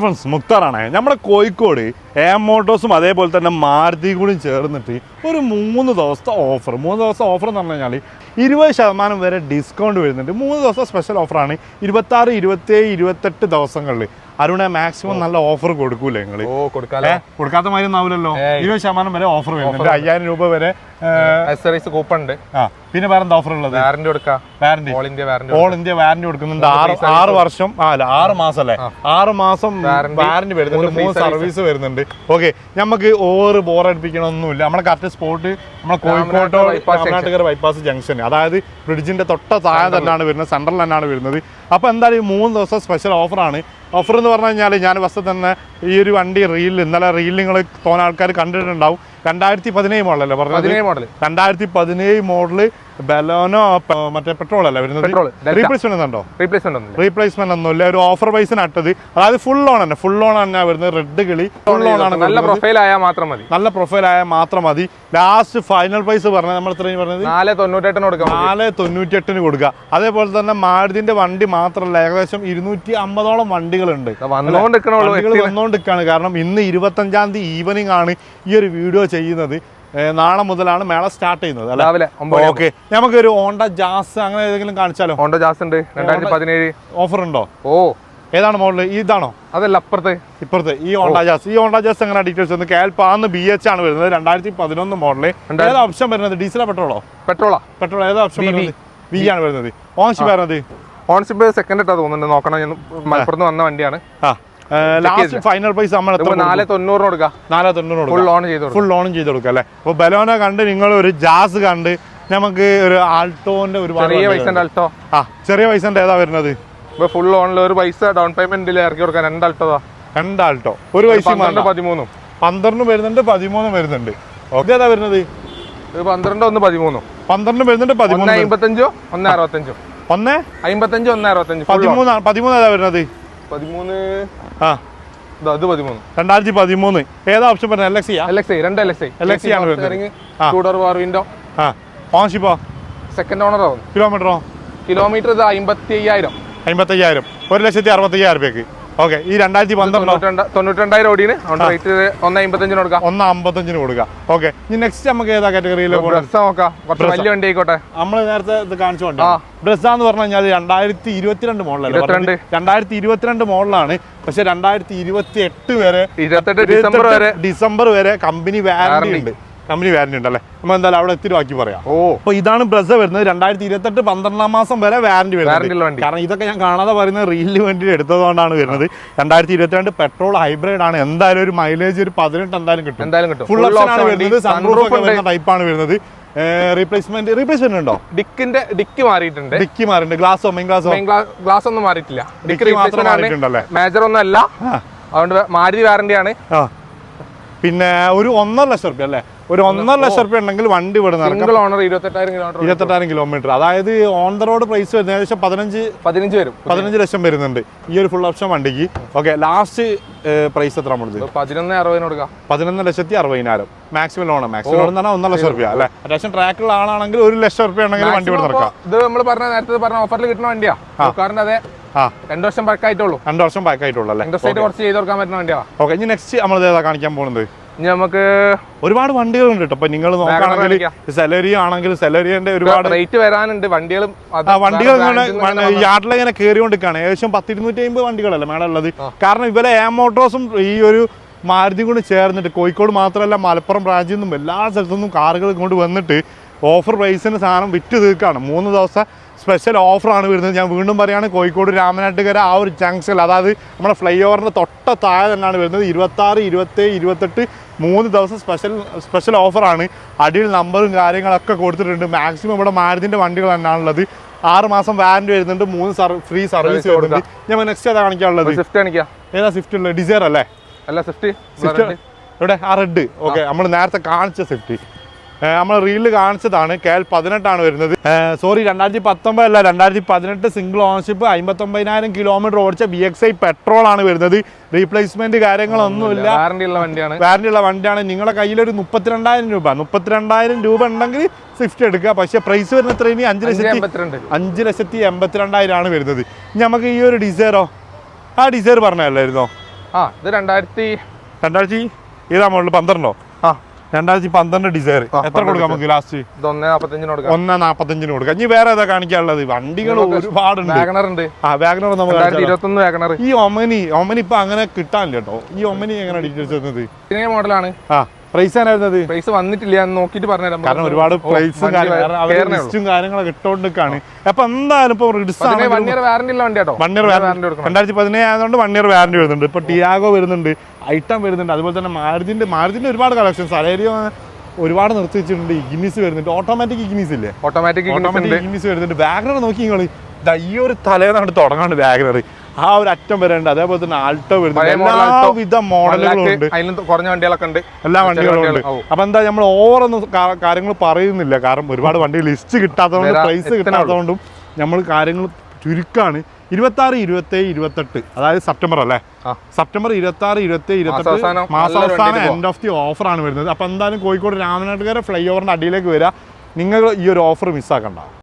Friends മുക്താറാണ്. നമ്മുടെ Kozhikode M മോട്ടോഴ്സും അതേപോലെ തന്നെ മാരുതി കൂടിയും ചേർന്നിട്ട് ഒരു 3 ദിവസത്തെ ഓഫർ എന്ന് പറഞ്ഞു കഴിഞ്ഞാൽ 20% വരെ ഡിസ്കൗണ്ട് വരുന്നുണ്ട്. 3 ദിവസം സ്പെഷ്യൽ ഓഫറാണ്. 26, 27, 28 ദിവസങ്ങളിൽ അരുണെ മാക്സിമം നല്ല ഓഫർ കൊടുക്കൂലേ നിങ്ങൾ? കൊടുക്കാത്ത മാതിരി ഒന്നാവില്ലല്ലോ. 20% വരെ ഓഫർ വരുന്നുണ്ട്. 5000 രൂപ വരെ കൂപ്പൺ ഉണ്ട്. പിന്നെ വേറെ എന്താ ഓഫർ ഉള്ളത്? വാറന്റി ഓൾ ഇന്ത്യ വാറന്റി കൊടുക്കുന്നുണ്ട്. 6 വർഷം 6 മാസം അല്ലേ? 6 മാസം വാറന്റി വരുന്നുണ്ട്. 3 സർവീസ് വരുന്നുണ്ട്. ഓക്കെ, നമുക്ക് ഓവർ ബോറടിപ്പിക്കണമൊന്നുമില്ല. നമ്മളെ കറക്റ്റ് സ്പോട്ട് നമ്മളെ കോഴിക്കോട്ടോ രാമനാട്ടുകര ബൈപ്പാസ് ജംഗ്ഷൻ, അതായത് ബ്രിഡ്ജിന്റെ തൊട്ട താഴെ തന്നെയാണ് വരുന്നത്, സെൻട്രൽ തന്നെയാണ് വരുന്നത്. അപ്പോൾ എന്തായാലും 3 ദിവസം സ്പെഷ്യൽ ഓഫറാണ്. ഓഫർ എന്ന് പറഞ്ഞു കഴിഞ്ഞാൽ ഞാൻ ബസ്സിൽ തന്നെ ഈ ഒരു വണ്ടി ഇന്നലെ റീൽ നിങ്ങൾ തോന്നെ ആൾക്കാർ കണ്ടിട്ടുണ്ടാവും. 2017 മോഡലല്ലേ പറഞ്ഞത്? 2017 മോഡല് ബലോനോ മറ്റേ പെട്രോൾ അല്ല വരുന്നത്. റീപ്ലേസ്മെന്റ് ഒന്നുമില്ല. ഒരു ഓഫർ പ്രൈസിനട്ടത്, അതായത് ഫുൾ ഓൺ തന്നെ വരുന്നത്. റെഡ് കിളി ഫുൾ ഓൺ ആണ്. നല്ല പ്രൊഫൈൽ ആയാൽ മാത്രം മതി. ലാസ്റ്റ് ഫൈനൽ പ്രൈസ് പറഞ്ഞത് നമ്മൾ ഇത്രയും പറഞ്ഞത് 498 കൊടുക്കുക. അതേപോലെ തന്നെ മാരുതിന്റെ വണ്ടി മാത്രമല്ല, ഏകദേശം 250ഓളം വണ്ടികളുണ്ട് വന്നുകൊണ്ടിരിക്കുകയാണ്. കാരണം ഇന്ന് 25-ാം തീയതി ഈവനിങ് ആണ് ഈ ഒരു വീഡിയോ ചെയ്യുന്നത്. നാളെ മുതലാണ് മേള സ്റ്റാർട്ട് ചെയ്യുന്നത്. രാവിലെ. ഓക്കെ, നമുക്ക് ഒരു ഹോണ്ട ജാസ് അങ്ങനെ ഏതെങ്കിലും കാണിച്ചാലോ? ഹോണ്ട ജാസ് ഉണ്ട് 2017. ഓഫർ ഉണ്ടോ? ഏതാണ് മോഡൽ? ഇതാണോ? അതല്ല, ഇപ്പുറത്ത് ഈ ഹോണ്ട ജാസ് എങ്ങനെ ഡീറ്റെയിൽസ് ഒന്ന്? കേൾപ്പാന്ന് BH ആണ് വരുന്നത്. 2011 മോഡല്. ഏതാ ഓപ്ഷൻ വരുന്നത്? ഡീസലോ പെട്രോളോ? പെട്രോൾ. ഏതാ ഓപ്ഷൻ വരുന്നത്? V ആണ് വരുന്നത്. ഓൺഷിപ്പ് വരുന്നത്? ഓൺഷിപ്പ് സെക്കൻഡ് ഇട്ടാ തോന്നുന്നുണ്ട്. നോക്കണം, മലപ്പുറത്ത് വന്ന വണ്ടിയാണ്. ലാസ്റ്റ് ഫൈനൽ പ്രൈസ് നമ്മൾ 490 കൊടുക്കാം. 490 ഫുൾ ഓൺ ചെയ്ത് കൊടുക്കാം അല്ലേ? അപ്പോൾ ബലോന കണ്ട് നിങ്ങൾ ഒരു ജാസ് കണ്ട് നമുക്ക് ഒരു ആൾട്ടോന്റെ ഒരു ചെറിയ പൈസന്റെ ഏതാ വരുന്നത്? ഫുൾ ഓണിൽ ഒരു പൈസ ഡൗൺ പേയ്മെന്റിൽ ഇറക്കി കൊടുക്കാൻ 2 ആൾട്ടോ ഒരു പൈസ 12 വരുന്നുണ്ട്, 13 വരുന്നുണ്ട്. ഓക്കെ, ഏതാ വരുന്നത്? 12, 1, 13. 12 വരുന്നുണ്ട്, 13, 55, 165. 155, 165. 13 ഏതാ വരുന്നത്? 13 ഏതാ ഓപ്ഷൻ പറഞ്ഞത്? LXI ആണ് വരുന്നത്. ഓൺഷിപ്പോ? സെക്കൻഡ് ഓണർ ആവും. കിലോമീറ്ററോ? കിലോമീറ്റർ 55,000. 1,65,000 രൂപയ്ക്ക്. ഓക്കെ, ഈ 2092 ഓടിയാണ്. റേറ്റ് 155 കൊടുക്കാം. 155 കൊടുക്കാം. ഓക്കെ, ഇനി നെക്സ്റ്റ് നമുക്ക് ഏതാ കാറ്റഗറിയിൽ നോക്കാം? കുറച്ച് വലിയ വണ്ടി ആയിക്കോട്ടെ. നമ്മൾ നേരത്തെ ഇത് കാണിച്ചോണ്ട് ബ്രസ എന്ന് പറഞ്ഞു കഴിഞ്ഞാൽ 2022 മോഡലല്ലേ? 2022 മോഡലാണ്. പക്ഷെ 2028 വരെ ഡിസംബർ വരെ കമ്പനി വാറന്റി ഉണ്ട്. ഉണ്ടല്ലേ? നമ്മൾ എന്തായാലും അവിടെ എത്തി ബാക്കി പറയാം. അപ്പൊ ഇതാണ് ബ്രസ വരുന്നത്. 2028 12-ാം മാസം വരെ വാറന്റി വരുന്നത്. കാരണം ഇതൊക്കെ ഞാൻ കാണാതെ പറയുന്നത് റീലിന് വേണ്ടി എടുത്തതുകൊണ്ടാണ് വരുന്നത്. 2022 പെട്രോൾ ഹൈബ്രിഡ് ആണ്. എന്തായാലും ഒരു മൈലേജ് ഒരു 18 എന്തായാലും കിട്ടും. ഫുൾ ഓപ്ഷൻ ആണ് വരുന്നത്. സൺറൂഫ് വരുന്ന ടൈപ്പാണ് വരുന്നത്. റീപ്ലേസ്മെന്റ് ഉണ്ടോ? ഡിക്കി മാറിയിട്ടുണ്ട്. ഗ്ലാസ് ഒന്നും മാറിയിട്ടില്ല. മേജർ ഒന്നും അല്ല. അതുകൊണ്ട് മാരുതി വാറന്റി ആണ്. പിന്നെ ഒരു 1.5 ലക്ഷം റുപ്യ അല്ലേ? ഒരു 1.5 ലക്ഷം റുപ്യ ഉണ്ടെങ്കിൽ വണ്ടി ഇവിടെ സിംഗിൾ ഓണർ 28,000 കിലോമീറ്റർ. അതായത് ഓൺ ദ റോഡ് പ്രൈസ് വരുന്നത് ഏകദേശം 15 ലക്ഷം വരുന്നുണ്ട് ഈ ഒരു ഫുൾ ഓപ്ഷൻ വണ്ടിക്ക്. ഓക്കെ, ലാസ്റ്റ് പ്രൈസ് എത്ര? 11,60,000 മാക്സിമം ലോൺ. മാക്സിമം ലോൺ എന്ന് പറഞ്ഞാൽ 1.5 ലക്ഷം റുപ്യ അല്ലേ? അത്യാവശ്യം ട്രാക്കുള്ള ആളാണെങ്കിൽ 1 ലക്ഷം റുപ്യ ഉണ്ടെങ്കിൽ വണ്ടി ഇവിടെ നടക്കാം. ഇത് നമ്മൾ നേരത്തെ പറഞ്ഞ ഓഫറിൽ കിട്ടുന്ന വണ്ടിയാ. അതെ, 2 വർഷം പഴക്കമായിട്ടുള്ളൂ. 2 വർഷം പഴക്കമായിട്ടുള്ളൂ അല്ലേ? കുറച്ച് ചെയ്ത് കൊടുക്കാൻ പറ്റുന്ന വണ്ടിയാ. ഓക്കെ, ഇനി നെക്സ്റ്റ് നമ്മൾ ഏതാ കാണിക്കാൻ പോകുന്നത്? ഇനി നമുക്ക് ഒരുപാട് വണ്ടികളുണ്ട് കേട്ടോ. അപ്പൊ നിങ്ങൾ നോക്കുകയാണെങ്കിൽ സെലറി ആണെങ്കിൽ സെലറിന്റെ ഒരുപാട് റേറ്റ് വരാനുണ്ട്. വണ്ടികൾ യാർഡിൽ ഇങ്ങനെ കയറിക്കൊണ്ടിരിക്കുകയാണ്. ഏകദേശം 10-250 വണ്ടികളല്ലേ മേഡം ഉള്ളത്. കാരണം ഇവരെ എം മോട്ടോഴ്സും ഈ ഒരു മാരുതി കൊണ്ട് ചേർന്നിട്ട് കോഴിക്കോട് മാത്രമല്ല മലപ്പുറം ബ്രാഞ്ചിൽ നിന്നും എല്ലാ സ്ഥലത്തുനിന്നും കാറുകൾ കൊണ്ട് വന്നിട്ട് ഓഫർ പ്രൈസിന് സാധനം വിറ്റ് തീർക്കുകയാണ്. 3 ദിവസം സ്പെഷ്യൽ ഓഫറാണ് വരുന്നത്. ഞാൻ വീണ്ടും പറയുകയാണ്, കോഴിക്കോട് രാമനാട്ടുകര ആ ഒരു ജംഗ്ഷൻ, അതായത് നമ്മുടെ ഫ്ലൈ ഓവറിൻ്റെ തൊട്ട താഴെ തന്നെയാണ് വരുന്നത്. 26, 27, 28 3 ദിവസം സ്പെഷ്യൽ ഓഫറാണ്. അടിയിൽ നമ്പറും കാര്യങ്ങളൊക്കെ കൊടുത്തിട്ടുണ്ട്. മാക്സിമം ഇവിടെ മാരുതിൻ്റെ വണ്ടികൾ തന്നെയാണുള്ളത്. 6 മാസം വാറന്റി വരുന്നുണ്ട്. 3 ഫ്രീ സർവീസ് വരുന്നുണ്ട്. ഞാൻ നെക്സ്റ്റ് ഏതാ കാണിക്കാനുള്ളത്? ഏതാ സ്വിഫ്റ്റ് ഉള്ളത്? ഡിസയർ അല്ലേ? അല്ല, സ്വിഫ്റ്റ് ഇവിടെ ആ റെഡ്. ഓക്കെ, നമ്മൾ നേരത്തെ കാണിച്ച സ്വിഫ്റ്റ് നമ്മൾ റീലിൽ കാണിച്ചതാണ്. KL 18 വരുന്നത്. സോറി, 2019 അല്ല, 2018 സിംഗിൾ ഓണർഷിപ്പ്, 59,000 കിലോമീറ്റർ ഓടിച്ച VXI പെട്രോൾ ആണ് വരുന്നത്. റീപ്ലേസ്മെന്റ് കാര്യങ്ങളൊന്നുമില്ല. വാറന്റി ഉള്ള വണ്ടിയാണ്. നിങ്ങളുടെ കയ്യിലൊരു 32,000 രൂപ ഉണ്ടെങ്കിൽ സ്വിഫ്റ്റ് എടുക്കുക. പക്ഷേ പ്രൈസ് വരുന്ന എത്ര? ഇനി 5,82,000 ആണ് വരുന്നത്. നമുക്ക് ഈ ഒരു ഡിസയറോ? ഡിസയർ പറഞ്ഞല്ലായിരുന്നോ? ഇത് 2000 ഏതാ മോഡൽ 12 ആ 2012 ഡിസൈർ എത്ര കൊടുക്കാം നമുക്ക് ലാസ്റ്റ്? ഇത് 1.45 കൊടുക്കാം. 1.45 കൊടുക്കാം. ഇനി വേറെ ഏതാ കാണിക്കാനുള്ളത്? വണ്ടികൾ ഒരുപാടുണ്ട്. വാഗണർ ഉണ്ട്. വാഗണർ നമുക്ക് 2021 വാഗണർ. ഈ ഒമനി ഇപ്പൊ അങ്ങനെ കിട്ടാനില്ല കേട്ടോ. ഈ ഒമനി എങ്ങനെ ഡീറ്റെയിൽസ് വരുന്നത്? ഇതിനെ മോഡലാണ്. പ്രൈസ് ആയിരുന്നത്? പ്രൈസ് വന്നിട്ടില്ല, നോക്കിട്ട് പറഞ്ഞുതരാം. കാരണം ഒരുപാട് പ്രൈസും കാര്യങ്ങളൊക്കെ ഇട്ടോണ്ടിരിക്കാണ്. അപ്പൊ എന്തായാലും ഇപ്പൊ 1 ഇയർ വാറന്റി ഉള്ള വണ്ടി കേട്ടോ. 2017 ആയതുകൊണ്ട് 1 ഇയർ വാറന്റി വരുന്നുണ്ട്. ഇപ്പൊ ടിയാഗോ വരുന്നുണ്ട്, ഐറ്റം വരുന്നുണ്ട്, അതുപോലെ തന്നെ മാരുതിന്റെ ഒരുപാട് കളക്ഷൻസ്. അലേരിയോ ഒരുപാട് നിർത്തി വെച്ചിട്ടുണ്ട്. ഇഗ്നിസ് വരുന്നുണ്ട്, ഓട്ടോമാറ്റിക് ഇഗ്നിസ് ഇല്ലേ? ഓട്ടോമാറ്റിക് ഇഗ്നിസ് വരുന്നുണ്ട്. വാഗണർ നോക്കി നിങ്ങൾ ഈ ഒരു തലേന്നാണ് തുടങ്ങാണ്ട് വാഗണർ. ആ ഒരു അറ്റം വരെയുണ്ട്. അതേപോലെ തന്നെ ആൾട്ടോ വരുന്നുണ്ട്. എല്ലാവിധ മോഡലുകളും ഉണ്ട്, കുറഞ്ഞ വണ്ടികളൊക്കെ ഉണ്ട്, എല്ലാ വണ്ടികളും ഉണ്ട്. അപ്പൊ എന്താ നമ്മൾ ഓവറൊന്നും കാര്യങ്ങൾ പറയുന്നില്ല, കാരണം ഒരുപാട് വണ്ടി ലിസ്റ്റ് കിട്ടാത്തതുകൊണ്ട് പ്രൈസ് കിട്ടാത്തതുകൊണ്ടും നമ്മൾ കാര്യങ്ങൾ ചുരുക്കാണ്. 26, 27, 28 അതായത് സെപ്റ്റംബർ അല്ലേ? സെപ്റ്റംബർ 26, 27, 28 മാസാവസാനം എൻഡ് ഓഫ് ദി ഓഫർ ആണ് വരുന്നത്. അപ്പൊ എന്തായാലും കോഴിക്കോട് രാമനാട്ടുകര ഫ്ലൈ ഓവറിന്റെ അടിയിലേക്ക് വരിക. നിങ്ങൾ ഈ ഒരു ഓഫർ മിസ്സാക്കണ്ട.